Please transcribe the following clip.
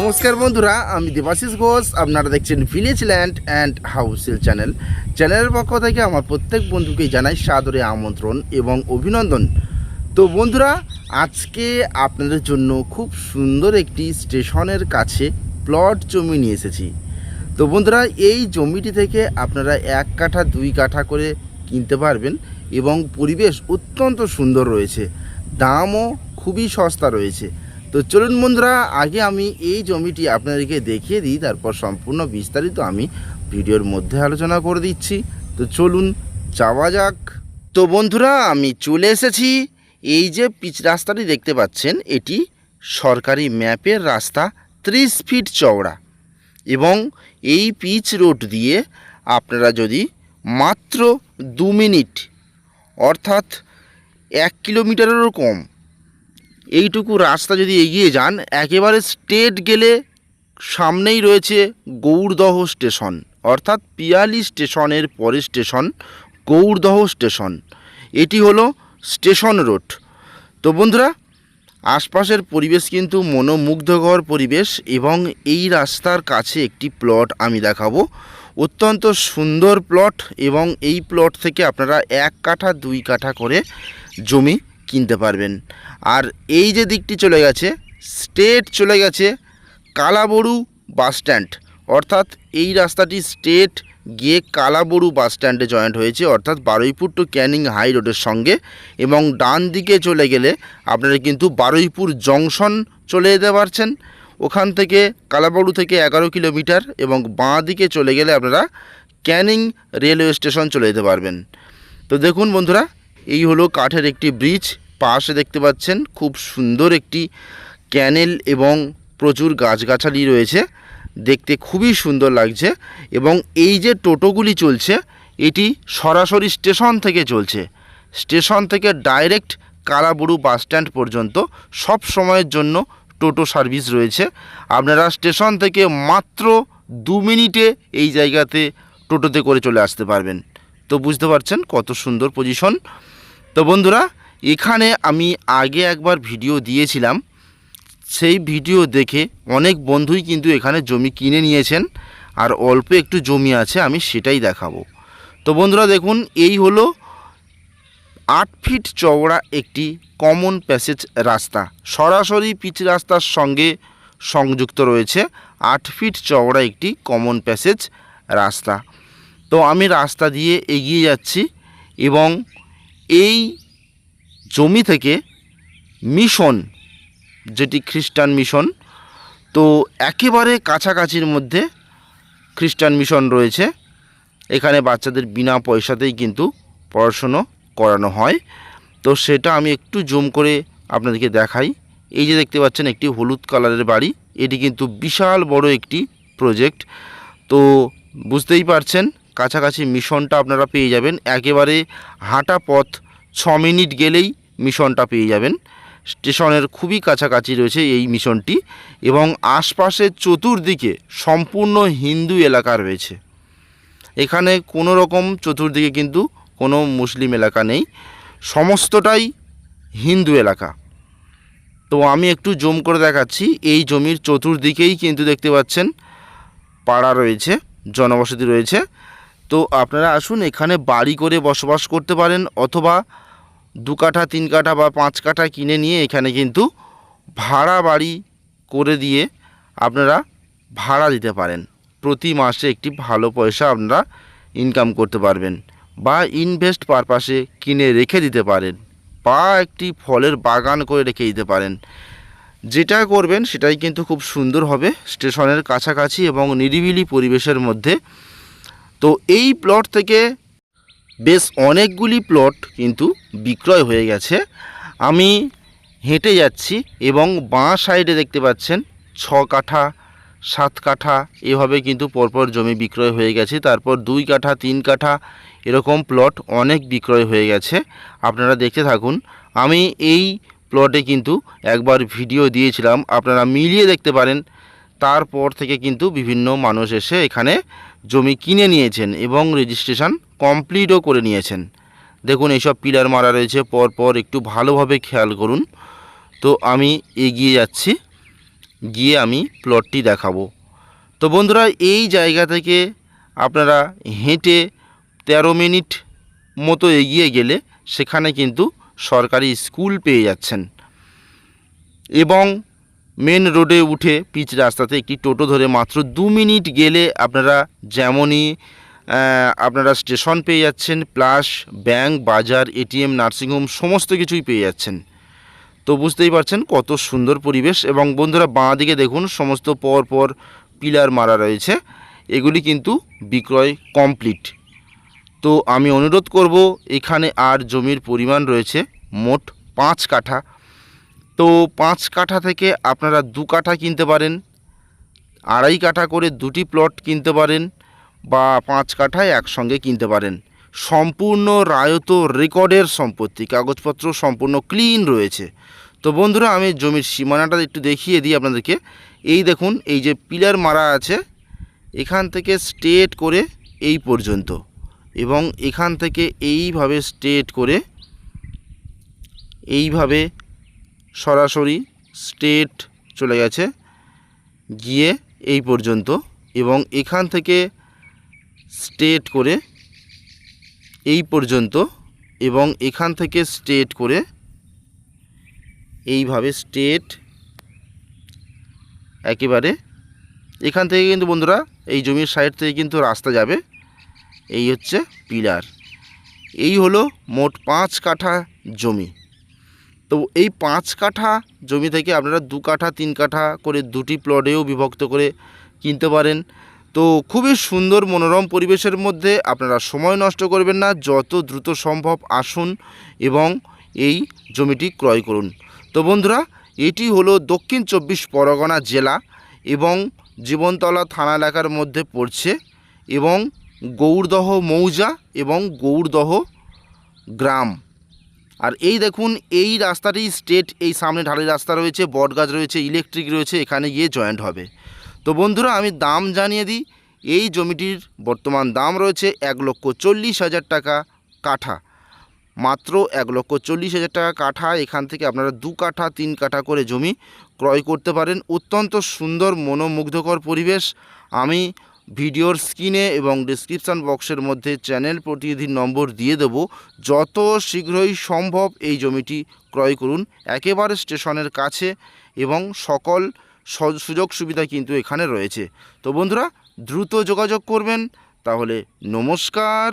নমস্কার বন্ধুরা, আমি দেবাশিস ঘোষ। আপনারা দেখছেন ভিলেজ ল্যান্ড অ্যান্ড হাউসেল চ্যানেলের পক্ষ থেকে আমার প্রত্যেক বন্ধুকে জানাই সাদরে আমন্ত্রণ এবং অভিনন্দন। তো বন্ধুরা, আজকে আপনাদের জন্য খুব সুন্দর একটি স্টেশনের কাছে প্লট জমি নিয়ে এসেছি। তো বন্ধুরা, এই জমিটি থেকে আপনারা 1 কাঠা 2 কাঠা করে কিনতে পারবেন এবং পরিবেশ অত্যন্ত সুন্দর রয়েছে, দামও খুবই সস্তা রয়েছে। তো চলুন বন্ধুরা, আগে আমি এই জমিটি আপনাদেরকে দেখিয়ে দিই, তারপর সম্পূর্ণ বিস্তারিত আমি ভিডিওর মধ্যে আলোচনা করে দিচ্ছি। তো চলুন যাওয়া যাক। তো বন্ধুরা, আমি চলে এসেছি। এই যে পিচ রাস্তাটি দেখতে পাচ্ছেন, এটি সরকারি ম্যাপের রাস্তা, 30 ফিট চওড়া এবং এই পিচ রোড দিয়ে আপনারা যদি মাত্র 2 মিনিট অর্থাৎ 1 কিলোমিটারেরও কম এইটুকু রাস্তা যদি এগিয়ে যান, একেবারে স্ট্রেট গেলে সামনেই রয়েছে গৌড়দহ স্টেশন, অর্থাৎ পিয়ালি স্টেশনের পরের স্টেশন গৌড়দহ স্টেশন। এটি হলো স্টেশন রোড। তো বন্ধুরা, আশপাশের পরিবেশ কিন্তু মনোমুগ্ধকর পরিবেশ এবং এই রাস্তার কাছে একটি প্লট আমি দেখাবো, অত্যন্ত সুন্দর প্লট। এবং এই প্লট থেকে আপনারা 1 কাঠা 2 কাঠা করে জমি কিনতে পারবেন। আর এই যে দিকটি চলে গেছে, স্ট্রেট চলে গেছে কালাবড়ু বাস স্ট্যান্ড, অর্থাৎ এই রাস্তাটি স্ট্রেট গিয়ে কালাবড়ু বাস স্ট্যান্ডে জয়েন্ট হয়েছে, অর্থাৎ বারুইপুর টু ক্যানিং হাই রোডের সঙ্গে। এবং ডান দিকে চলে গেলে আপনারা কিন্তু বারুইপুর জংশন চলে যেতে পারছেন, ওখান থেকে কালাবড়ু থেকে 11 কিলোমিটার। এবং বাঁ দিকে চলে গেলে আপনারা ক্যানিং রেলওয়ে স্টেশন চলে যেতে পারবেন। তো দেখুন বন্ধুরা, এই হলো কাঠের একটি ব্রিজ, পাশে দেখতে পাচ্ছেন খুব সুন্দর একটি ক্যানেল এবং প্রচুর গাছগাছালি রয়েছে, দেখতে খুবই সুন্দর লাগছে। এবং এই যে টোটোগুলি চলছে, এটি সরাসরি স্টেশন থেকে চলছে, স্টেশন থেকে ডাইরেক্ট কালাবড়ু বাস স্ট্যান্ড পর্যন্ত সব সময়ের জন্য টোটো সার্ভিস রয়েছে। আপনারা স্টেশন থেকে মাত্র 2 মিনিটে এই জায়গাতে টোটোতে করে চলে আসতে পারবেন। তো বুঝতে পারছেন কত সুন্দর পজিশন। তো বন্ধুরা, এখানে আমি আগে একবার ভিডিও দিয়েছিলাম, সেই ভিডিও দেখে অনেক বন্ধুই কিন্তু এখানে জমি কিনে নিয়েছেন, আর অল্প একটু জমি আছে, আমি সেটাই দেখাবো। তো বন্ধুরা দেখুন, এই হলো 8 ফিট চওড়া একটি কমন প্যাসেজ রাস্তা, সরাসরি পিচ রাস্তার সঙ্গে সংযুক্ত রয়েছে 8 ফিট চওড়া একটি কমন প্যাসেজ রাস্তা। তো আমি রাস্তা দিয়ে এগিয়ে যাচ্ছি এবং এই জমি থেকে মিশন, যেটি খ্রিস্টান মিশন, তো একেবারে কাছাকাছির মধ্যে খ্রিস্টান মিশন রয়েছে। এখানে বাচ্চাদের বিনা পয়সাতেই কিন্তু পড়াশুনো করানো হয়। তো সেটা আমি একটু জুম করে আপনাদেরকে দেখাই। এই যে দেখতে পাচ্ছেন একটি হলুদ কালারের বাড়ি, এটি কিন্তু বিশাল বড় একটি প্রজেক্ট। তো বুঝতেই পারছেন কাছাকাছি মিশনটা আপনারা পেয়ে যাবেন, একেবারে হাঁটা পথ, 6 মিনিট গেলেই মিশনটা পেয়ে যাবেন। স্টেশনের খুবই কাছাকাছি রয়েছে এই মিশনটি এবং আশপাশে চতুর্দিকে সম্পূর্ণ হিন্দু এলাকা রয়েছে। এখানে কোনো রকম চতুর্দিকে কিন্তু কোনো মুসলিম এলাকা নেই, সমস্তটাই হিন্দু এলাকা। তো আমি একটু জুম করে দেখাচ্ছি, এই জমির চতুর্দিকেই কিন্তু দেখতে পাচ্ছেন পাড়া রয়েছে, জনবসতি রয়েছে। তো আপনারা আসুন, এখানে বাড়ি করে বসবাস করতে পারেন, অথবা 2 কাঠা 3 কাঠা বা 5 কাঠা কিনে নিয়ে এখানে কিন্তু ভাড়া বাড়ি করে দিয়ে আপনারা ভাড়া দিতে পারেন। প্রতি মাসে একটি ভালো পয়সা আপনারা ইনকাম করতে পারবেন, বা ইনভেস্ট পারপাসে কিনে রেখে দিতে পারেন, বা একটি ফলের বাগান করে রেখে দিতে পারেন। যেটা করবেন সেটাই কিন্তু খুব সুন্দর হবে, স্টেশনের কাছাকাছি এবং নিরিবিলি পরিবেশের মধ্যে। তো এই প্লট থেকে বেশ অনেকগুলি প্লট কিন্তু বিক্রয় হয়ে গেছে। আমি হেঁটে যাচ্ছি এবং বাঁ সাইডে দেখতে পাচ্ছেন 6 কাঠা 7 কাঠা এভাবে কিন্তু পরপর জমি বিক্রয় হয়ে গেছে। তারপর 2 কাঠা 3 কাঠা এরকম প্লট অনেক বিক্রয় হয়ে গেছে। আপনারা দেখতে থাকুন। আমি এই প্লটে কিন্তু একবার ভিডিও দিয়েছিলাম, আপনারা মিলিয়ে দেখতে পারেন। তারপর থেকে কিন্তু বিভিন্ন মানুষ এসে এখানে জমি কিনে নিয়েছেন এবং রেজিস্ট্রেশন কমপ্লিটও করে নিয়েছেন। দেখুন এইসব পিলার মারা রয়েছে পরপর, একটু ভালোভাবে খেয়াল করুন। তো আমি এগিয়ে যাচ্ছি গিয়ে আমি প্লটটি দেখাবো। তো বন্ধুরা, এই জায়গা থেকে আপনারা হেঁটে 13 মিনিট মতো এগিয়ে গেলে সেখানে কিন্তু সরকারি স্কুল পেয়ে যাচ্ছেন, এবং মেন রোডে উঠে পিচ রাস্তাতে একটি টোটো ধরে মাত্র 2 মিনিট গেলে আপনারা যেমনই আপনারা স্টেশন পেয়ে যাচ্ছেন, প্লাস ব্যাংক, বাজার, এটিএম, নার্সিংহোম সমস্ত কিছুই পেয়ে যাচ্ছেন। তো বুঝতেই পারছেন কত সুন্দর পরিবেশ। এবং বন্ধুরা, বাঁ দিকে দেখুন সমস্ত পর পিলার মারা রয়েছে, এগুলি কিন্তু বিক্রয় কমপ্লিট। তো আমি অনুরোধ করব, এখানে আর জমির পরিমাণ রয়েছে মোট 5 কাঠা। তো 5 কাঠা থেকে আপনারা 2 কাঠা কিনতে পারেন, 2.5 কাঠা করে 2টি প্লট কিনতে পারেন, বা 5 কাঠায় একসঙ্গে কিনতে পারেন। সম্পূর্ণ রায়ত রেকর্ডের সম্পত্তি, কাগজপত্র সম্পূর্ণ ক্লিন রয়েছে। তো বন্ধুরা, আমি জমির সীমানাটা একটু দেখিয়ে দিই আপনাদেরকে। এই দেখুন, এই যে পিলার মারা আছে, এখান থেকে স্ট্রেট করে এই পর্যন্ত, এবং এখান থেকে এইভাবে স্ট্রেট করে এইভাবে সরাসরি স্ট্রেট চলে গেছে গিয়ে এই পর্যন্ত, এবং এখান থেকে স্ট্রেট করে এই পর্যন্ত, এবং এখান থেকে স্ট্রেট করে এইভাবে স্ট্রেট একেবারে এখান থেকে কিন্তু বন্ধুরা এই জমির সাইড থেকে কিন্তু রাস্তা যাবে। এই হচ্ছে পিলার। এই হলো মোট 5 কাঠা জমি। তো এই 5 কাঠা জমি থেকে আপনারা 2 কাঠা 3 কাঠা করে 2টি প্লটেও বিভক্ত করে কিনতে পারেন। তো খুবই সুন্দর মনোরম পরিবেশের মধ্যে আপনারা সময় নষ্ট করবেন না, যত দ্রুত সম্ভব আসুন এবং এই জমিটি ক্রয় করুন। তো বন্ধুরা, এটি হলো দক্ষিণ 24 পরগনা জেলা এবং জীবনতলা থানা এলাকার মধ্যে পড়ছে, এবং গৌড়দহ মৌজা এবং গৌড়দহ গ্রাম। আর এই দেখুন, এই রাস্তাটি স্ট্রেট, এই সামনে ঢালাই রাস্তা রয়েছে, বটগাছ রয়েছে, ইলেকট্রিক রয়েছে, এখানে গিয়ে জয়েন্ট হবে। তো বন্ধুরা, আমি দাম জানিয়ে দিই। এই জমিটির বর্তমান দাম রয়েছে 1,40,000 টাকা কাঠা, মাত্র 1,40,000 টাকা কাঠা। এখান থেকে আপনারা 2 কাঠা 3 কাঠা করে জমি ক্রয় করতে পারেন। অত্যন্ত সুন্দর মনোমুগ্ধকর পরিবেশ। আমি ভিডিওর স্ক্রিনে এবং ডেসক্রিপশান বক্সের মধ্যে চ্যানেল প্রতিনিধির নম্বর দিয়ে দেব। যত শীঘ্রই সম্ভব এই জমিটি ক্রয় করুন, একেবারে স্টেশনের কাছে, এবং সকল সুযোগ সুবিধা কিন্তু এখানে রয়েছে। তো বন্ধুরা, দ্রুত যোগাযোগ করবেন। তাহলে নমস্কার।